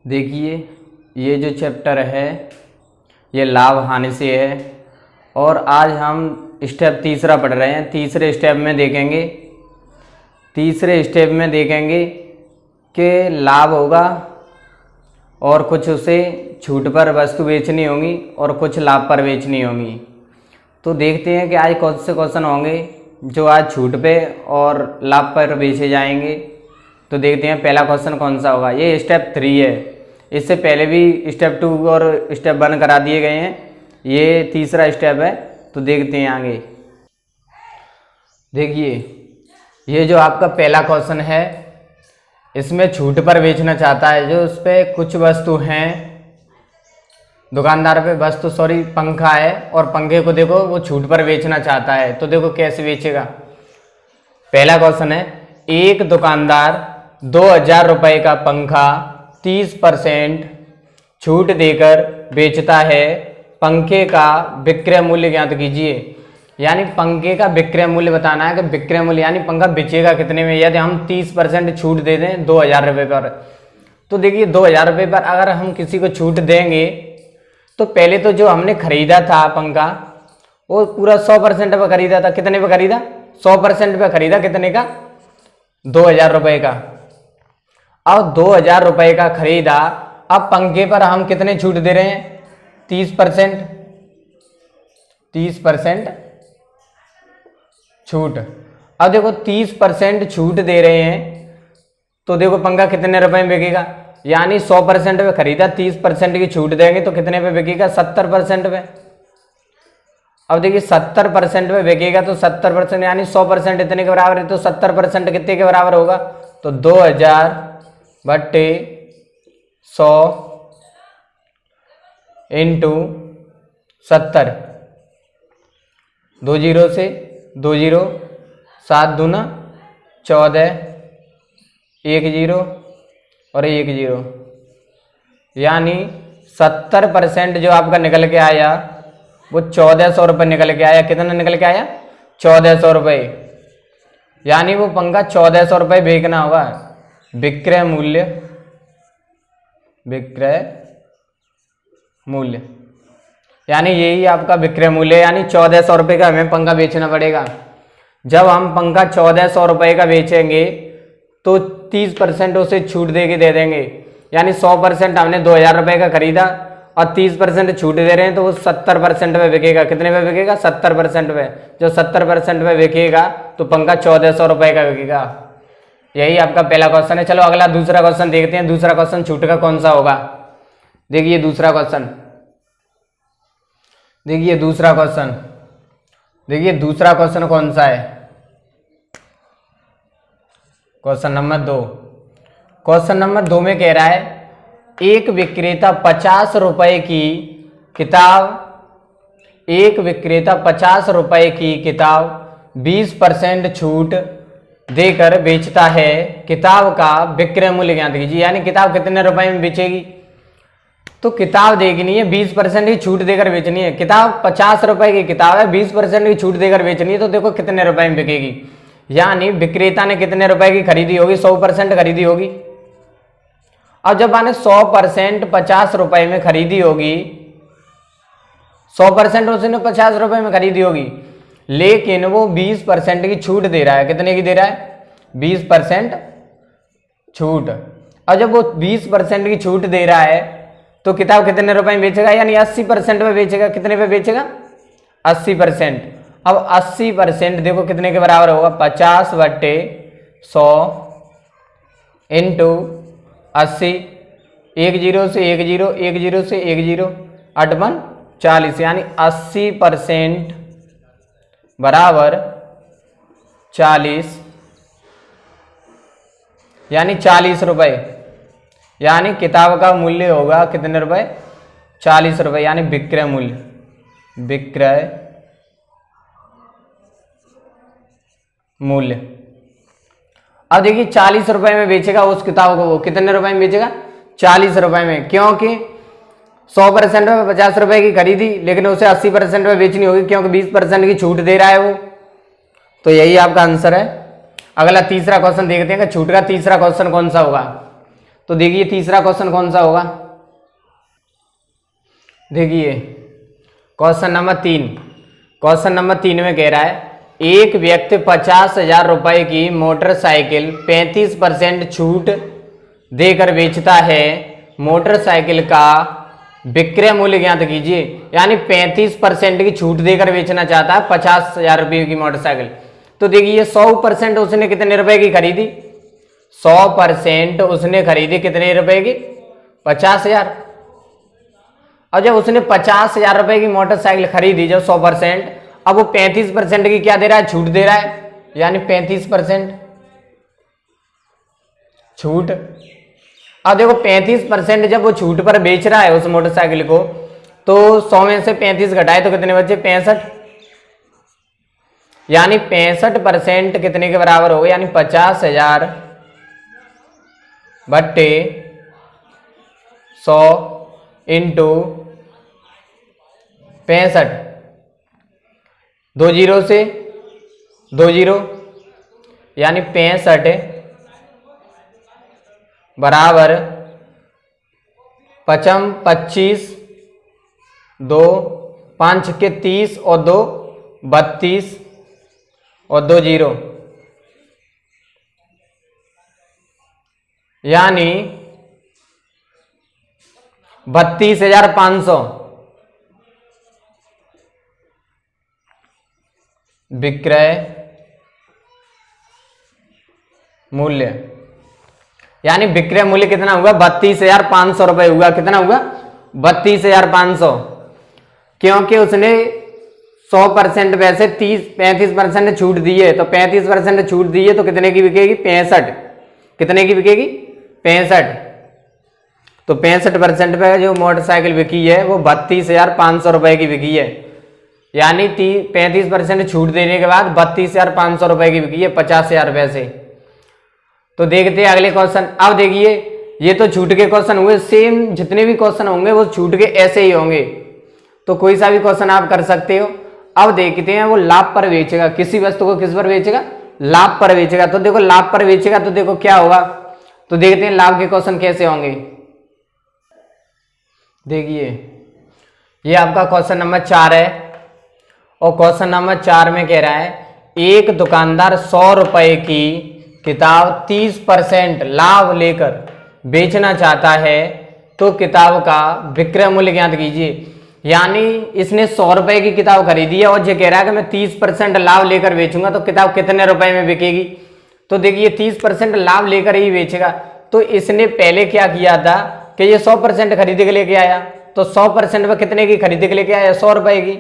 देखिए, ये जो चैप्टर है ये लाभ हानि से है और आज हम स्टेप तीसरा पढ़ रहे हैं। तीसरे स्टेप में देखेंगे कि लाभ होगा और कुछ उसे छूट पर वस्तु बेचनी होगी और कुछ लाभ पर बेचनी होगी। तो देखते हैं कि आज कौन से क्वेश्चन होंगे जो आज छूट पे और लाभ पर बेचे जाएंगे। तो देखते हैं पहला क्वेश्चन कौन सा होगा। ये स्टेप 3 है, इससे पहले भी स्टेप 2 और स्टेप 1 करा दिए गए हैं। ये तीसरा स्टेप है, तो देखते हैं आगे। देखिए, ये जो आपका पहला क्वेश्चन है इसमें छूट पर बेचना चाहता है। जो उस पर कुछ वस्तु हैं, दुकानदार पे वस्तु पंखा है और पंखे को देखो वो छूट पर बेचना चाहता है। तो देखो कैसे बेचेगा। पहला क्वेश्चन है, एक दुकानदार 2000 रुपये का पंखा 30% छूट देकर बेचता है। पंखे का विक्रय मूल्य ज्ञात कीजिए। यानी पंखे का विक्रय मूल्य बताना है कि विक्रय मूल्य यानी पंखा बेचेगा कितने में। यदि हम 30% छूट दे दें 2000 रुपये पर, तो देखिए 2000 रुपये पर अगर हम किसी को छूट देंगे तो पहले तो जो हमने खरीदा था पंखा वो पूरा 100% पर खरीदा था। कितने पे खरीदा? 100% पे खरीदा। कितने का? 2000 रुपये का। अब 2000 रुपये का खरीदा, अब पंखे पर हम कितने छूट दे रहे हैं? 30% छूट। अब देखो 30% छूट दे रहे हैं तो देखो पंखा कितने रुपए में बिकेगा। यानी 100% पे खरीदा, 30% की छूट देंगे तो कितने पे बिकेगा? 70% पे। अब देखिए 70% पे बिकेगा तो 70% यानी 100% इतने के बराबर है। तो 70% कितने के बराबर होगा? तो 2000 बट्टे 100 इंटू 70। 2 जीरो से 2 जीरो, 7 दूना 14, 1 जीरो और 1 जीरो। यानी 70% जो आपका निकल के आया वो 1400 रुपये निकल के आया। कितना निकल के आया? 1400 रुपये। यानी वो पंखा 1400 रुपये बेचना होगा। विक्रय मूल्य यानी यही आपका विक्रय मूल्य, यानी 1400 रुपये का हमें पंखा बेचना पड़ेगा। जब हम पंखा 1400 रुपये का बेचेंगे तो 30% उसे छूट दे के दे देंगे। यानी 100% हमने 2000 रुपये का खरीदा और 30% छूट दे रहे हैं तो वो 70% पे बिकेगा। कितने पे बिकेगा? 70% पे। जो 70% पे बिकेगा तो पंखा 1400 रुपये का बिकेगा। यही आपका पहला क्वेश्चन है। चलो अगला दूसरा क्वेश्चन देखते हैं। दूसरा क्वेश्चन छूट का कौन सा होगा। देखिए दूसरा क्वेश्चन कौन सा है। क्वेश्चन नंबर 2 में कह रहा है, एक विक्रेता 50 रुपए की किताब 20% छूट देकर बेचता है। किताब का विक्रय मूल्य ज्ञात कीजिए। यानी किताब कितने रुपए में बेचेगी। तो किताब देखनी है, 20% की छूट देकर बेचनी है। किताब 50 रुपए की किताब है, 20% की छूट देकर बेचनी है। तो देखो कितने रुपए में बिकेगी। यानी विक्रेता ने कितने रुपए की खरीदी होगी? 100% खरीदी होगी। अब जब मैंने 100% 50 रुपए में खरीदी होगी, 100% उसने 50 रुपए में खरीदी होगी, लेकिन वो 20% की छूट दे रहा है। कितने की दे रहा है? 20% छूट। अब जब वो 20% की छूट दे रहा है तो किताब कितने रुपए में बेचेगा? यानी 80% पे बेचेगा। कितने पे बेचेगा? 80%। अब 80% देखो कितने के बराबर होगा? 50 बट्टे 100 इंटू 80। 1 जीरो से 1 जीरो, 1 जीरो से 1 जीरो, 8 बन 40। यानी 80% बराबर 40, यानी 40 रुपये। यानी किताब का मूल्य होगा कितने रुपए? 40 रुपये। यानी विक्रय मूल्य। अब देखिए 40 रुपए में बेचेगा उस किताब को। वो कितने रुपए में बेचेगा? 40 रुपए में। क्योंकि 100% में 50 रुपए की खरीदी, लेकिन उसे 80% में बेचनी होगी क्योंकि 20% की छूट दे रहा है वो। तो यही आपका आंसर है। अगला तीसरा क्वेश्चन देखते हैं कि छूट का तीसरा क्वेश्चन कौन सा होगा। तो देखिए तीसरा क्वेश्चन कौन सा होगा। देखिए क्वेश्चन नंबर 3, क्वेश्चन नंबर 3 में कह रहा है एक व्यक्ति 50,000 रुपए की मोटरसाइकिल 35% छूट देकर बेचता है, मोटरसाइकिल का विक्रय मूल्य ज्ञात कीजिए। यानी 35% की छूट देकर बेचना चाहता है 50,000 रुपये की मोटरसाइकिल। तो देखिए 100% उसने कितने रुपए की खरीदी, 100% उसने खरीदी कितने रुपए की, 50,000। और जब उसने 50,000 रुपए की मोटरसाइकिल खरीदी जब 100%, अब वो 35% की क्या दे रहा है, छूट दे रहा है, यानी 35% छूट। अब देखो 35% जब वो छूट पर बेच रहा है उस मोटरसाइकिल को, तो 100 में से 35 घटाए तो कितने बचे, 65। यानी 65% कितने के बराबर हो गए, यानी 50,000 बट्टे 100 इंटू 65, 2 जीरो से 2 जीरो, यानी 65 बराबर 55 25 2 5 के 30 और 2 32 और 2 जीरो, यानी 32,500 विक्रय मूल्य। यानी विक्रय मूल्य कितना हुआ, 32,500 रुपए हुआ। कितना हुआ, 32,500। क्योंकि उसने 100% वैसे 35% छूट दी है, तो 35% छूट दी है तो कितने की बिकेगी, 65। कितने की बिकेगी, 65। तो 65% पे जो मोटरसाइकिल बिकी है वो 32,500 रुपए की बिकी है। यानी 35% छूट देने के बाद 32,500 रुपए की बिकी है 50,000 रुपए से। तो देखते हैं अगले क्वेश्चन। अब देखिए ये तो छूट के क्वेश्चन हुए, सेम जितने भी क्वेश्चन होंगे वो छूट के ऐसे ही होंगे, तो कोई सा भी क्वेश्चन आप कर सकते हो। अब देखते हैं वो लाभ पर बेचेगा, किसी वस्तु को किस पर बेचेगा, लाभ पर बेचेगा। तो देखो लाभ पर बेचेगा तो देखो क्या होगा, तो देखते हैं लाभ के क्वेश्चन कैसे होंगे। देखिए ये आपका क्वेश्चन नंबर 4 है, और क्वेश्चन नंबर 4 में कह रहा है एक दुकानदार 100 रुपए की किताब 30% लाभ लेकर बेचना चाहता है, तो किताब का विक्रय मूल्य ज्ञात कीजिए। यानी इसने 100 रुपए की किताब खरीदी है और ये कह रहा है कि मैं 30% लाभ लेकर बेचूंगा, तो किताब कितने रुपए में बिकेगी। तो देखिए 30% लाभ लेकर ही बेचेगा। तो इसने पहले क्या किया था कि ये 100% खरीद के लेके आया, तो 100% पे कितने की खरीद के लेके आया, 100 रुपए की।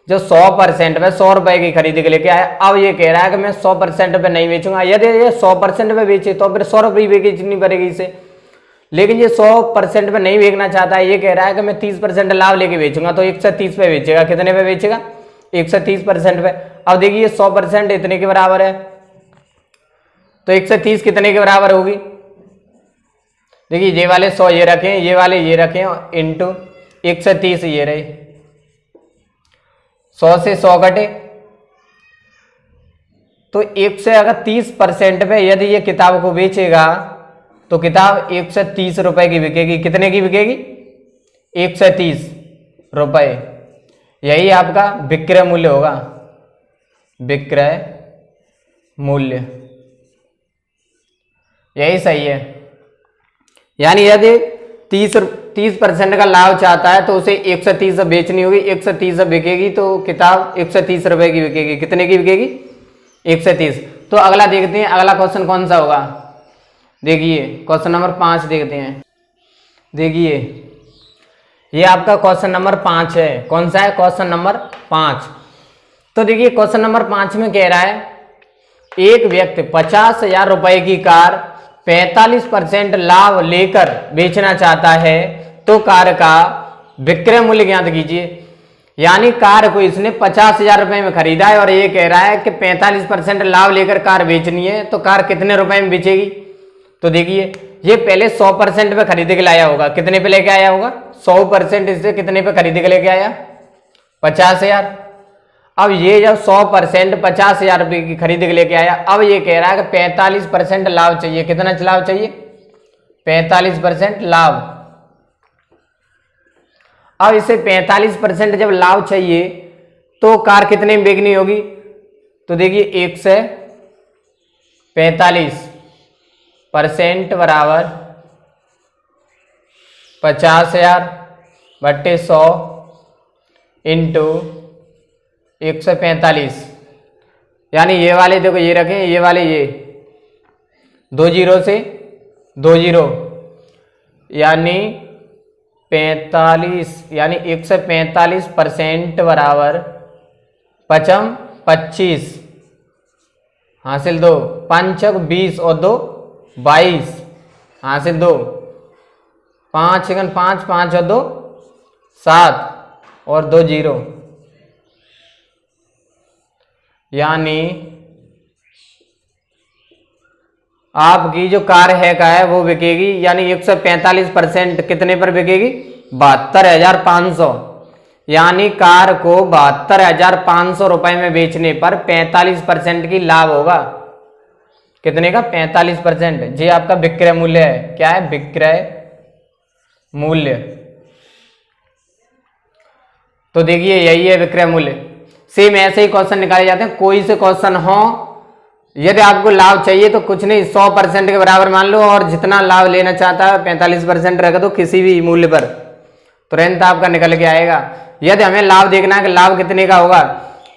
जो 100% पे 100 रुपए की खरीद के लेके आया, अब ये कह रहा है कि मैं 100% पे नहीं बेचूंगा। यदि ये 100% पे बेचे तो फिर 100 रुपये बेचनी पड़ेगी इसे, लेकिन ये 100% पे नहीं बेचना चाहता है, ये कह रहा है कि मैं 30% लाभ लेके बेचूंगा, तो 130 पे बेचेगा। कितने पे बेचेगा, 130% पे। अब देखिए 100% इतने के बराबर है, तो 130 कितने के बराबर होगी। देखिए ये वाले 100 ये रखें, ये वाले ये रखें, इंटू 130 ये रहे, 100 से 100 कटे, तो 130% पे यदि ये किताब को बेचेगा तो किताब 130 रुपए की बिकेगी। कितने की बिकेगी, 130 रुपए। यही आपका विक्रय मूल्य होगा, विक्रय मूल्य, यही सही है। यानी यदि 30% का लाभ चाहता है तो उसे 130 बेचनी होगी, 130 बिकेगी तो किताब 130 रुपए की बिकेगी। कितने की बिकेगी, 130। तो अगला देखते हैं, अगला क्वेश्चन कौन सा होगा। देखिए क्वेश्चन नंबर 5 देखते हैं। देखिए ये आपका क्वेश्चन नंबर 5 है। कौन सा है, क्वेश्चन नंबर 5। तो देखिए क्वेश्चन नंबर 5 में कह रहा है एक व्यक्ति 50,000 रुपए की कार 45% लाभ लेकर बेचना चाहता है, तो कार का विक्रय मूल्य ज्ञात कीजिए। यानी कार को इसने 50,000 रुपए में खरीदा है और ये कह रहा है कि 45% लाभ लेकर कार बेचनी है, तो कार कितने रुपए में बेचेगी। तो देखिए ये पहले 100% पे खरीद के लाया होगा, कितने पे लेके आया होगा, 100% इससे कितने पे खरीद के लेके आया, 50,000। अब ये जब 100% 50,000 रुपये की खरीद के लेके आया, अब ये कह रहा है कि 45% लाभ चाहिए। कितना लाभ चाहिए, 45% लाभ। अब इसे 45% जब लाभ चाहिए तो कार कितने में बिकनी होगी, तो देखिए 145% बराबर 50,000 बट्टे 100 इंटू 145, यानी ये वाले देखो ये रखें, ये वाले ये 2 जीरो से 2 जीरो, यानी 45, यानी 145% बराबर 25 हासिल 2, 5 20 और 2 22 हासिल 2, 5 5 5 और 2 7 और 2 जीरो, यानी आपकी जो कार है का है वो बिकेगी, यानी 145% कितने पर बिकेगी, 72,500। यानी कार को 72,500 रुपए में बेचने पर 45% की लाभ होगा। कितने का, 45%। ये आपका विक्रय मूल्य है। क्या है, विक्रय मूल्य। तो देखिए यही है विक्रय मूल्य। सेम ऐसे ही क्वेश्चन निकाले जाते हैं। कोई से क्वेश्चन हो, यदि आपको लाभ चाहिए तो कुछ नहीं 100% के बराबर मान लो, और जितना लाभ लेना चाहता है 45% रख दो किसी भी मूल्य पर, तुरंत आपका निकल के आएगा। यदि हमें लाभ देखना है कि लाभ कितने का होगा,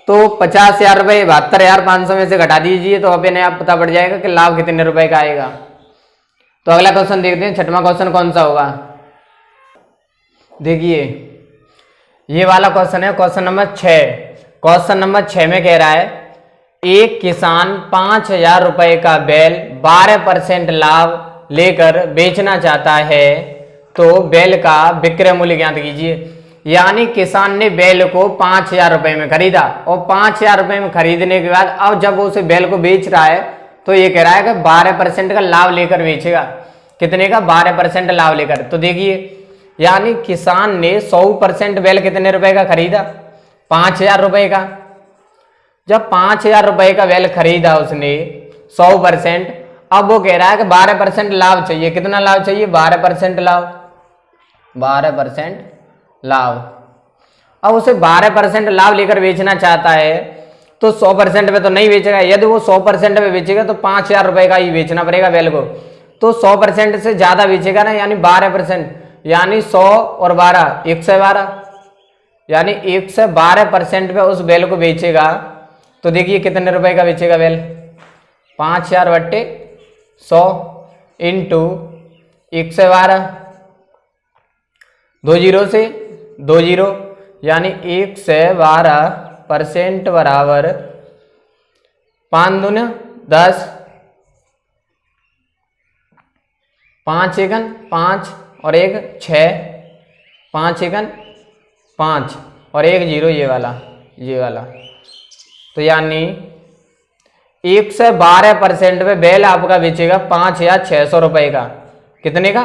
तो 50,000 रुपये 72,500 में से घटा दीजिए तो अपने आप पता पड़ जाएगा कि लाभ कितने रुपए का आएगा। तो अगला क्वेश्चन देखते हैं, छठवां क्वेश्चन कौन सा होगा। देखिए ये वाला क्वेश्चन है, क्वेश्चन नंबर 6। क्वेश्चन नंबर 6 में कह रहा है एक किसान 5,000 रुपए का बैल 12% लाभ लेकर बेचना चाहता है, तो बैल का विक्रय मूल्य ज्ञात कीजिए। यानी किसान ने बैल को 5,000 रुपए में खरीदा, और 5,000 रुपए में खरीदने के बाद अब जब वो उसे बैल को बेच रहा है तो ये कह रहा है कि 12% का लाभ लेकर बेचेगा। कितने का, 12% लाभ लेकर। तो देखिए यानी किसान ने 100% बैल कितने रुपए का खरीदा, 5,000 रुपए का। जब 5,000 रुपए का बैल खरीदा उसने 100%, अब वो कह रहा है कि 12% लाभ चाहिए। कितना लाभ चाहिए, 12% लाभ, 12% लाभ। अब उसे 12% लाभ लेकर बेचना चाहता है तो 100% पे तो नहीं बेचेगा। यदि वो 100% पे बेचेगा तो 5,000 रुपए का ही बेचना पड़ेगा बैल को। तो 100% से ज्यादा बेचेगा ना, यानी 12%, यानी 100 और 12 112, यानी 112% पे उस बैल को बेचेगा। तो देखिए कितने रुपए का बेचेगा बैल, 5,000 बट्टे 100 इंटू 112, 2 जीरो से 2 जीरो, यानी 112% बराबर 5 दूनी 10, 5 एकन 5 और 1 6, 5 एकन 5 और 1 जीरो, ये वाला। तो यानी 112% पे बैल आपका बेचेगा 5,600 रुपए का। कितने का,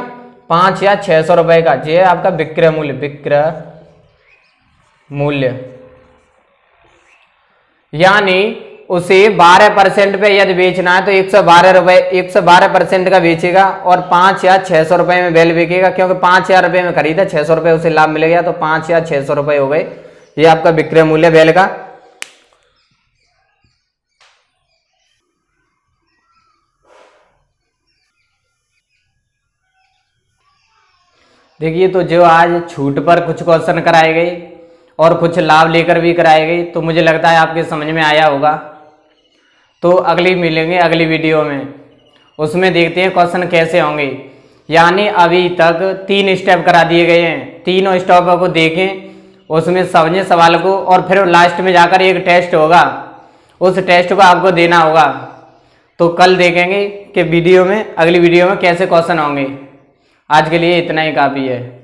5,600 रुपए का। ये है आपका विक्रय मूल्य, विक्रय मूल्य। यानी उसे 12% पे यदि बेचना है तो 112% का बेचेगा, और 5,600 रुपए में बैल बिकेगा, क्योंकि 5,000 रुपए में खरीदा, 600 रुपए उसे लाभ मिल गया, तो 5,600 रुपए हो गए। ये आपका विक्रय मूल्य बैल का। देखिए तो जो आज छूट पर कुछ क्वेश्चन कराए गए और कुछ लाभ लेकर भी कराए गए, तो मुझे लगता है आपके समझ में आया होगा। तो अगली मिलेंगे अगली वीडियो में, उसमें देखते हैं क्वेश्चन कैसे होंगे। यानी अभी तक 3 स्टेप करा दिए गए हैं, तीनों स्टेपों को देखें, उसमें समझें सवाल को, और फिर लास्ट में जाकर एक टेस्ट होगा, उस टेस्ट को आपको देना होगा। तो कल देखेंगे कि वीडियो में, अगली वीडियो में कैसे क्वेश्चन होंगे। आज के लिए इतना ही काफ़ी है।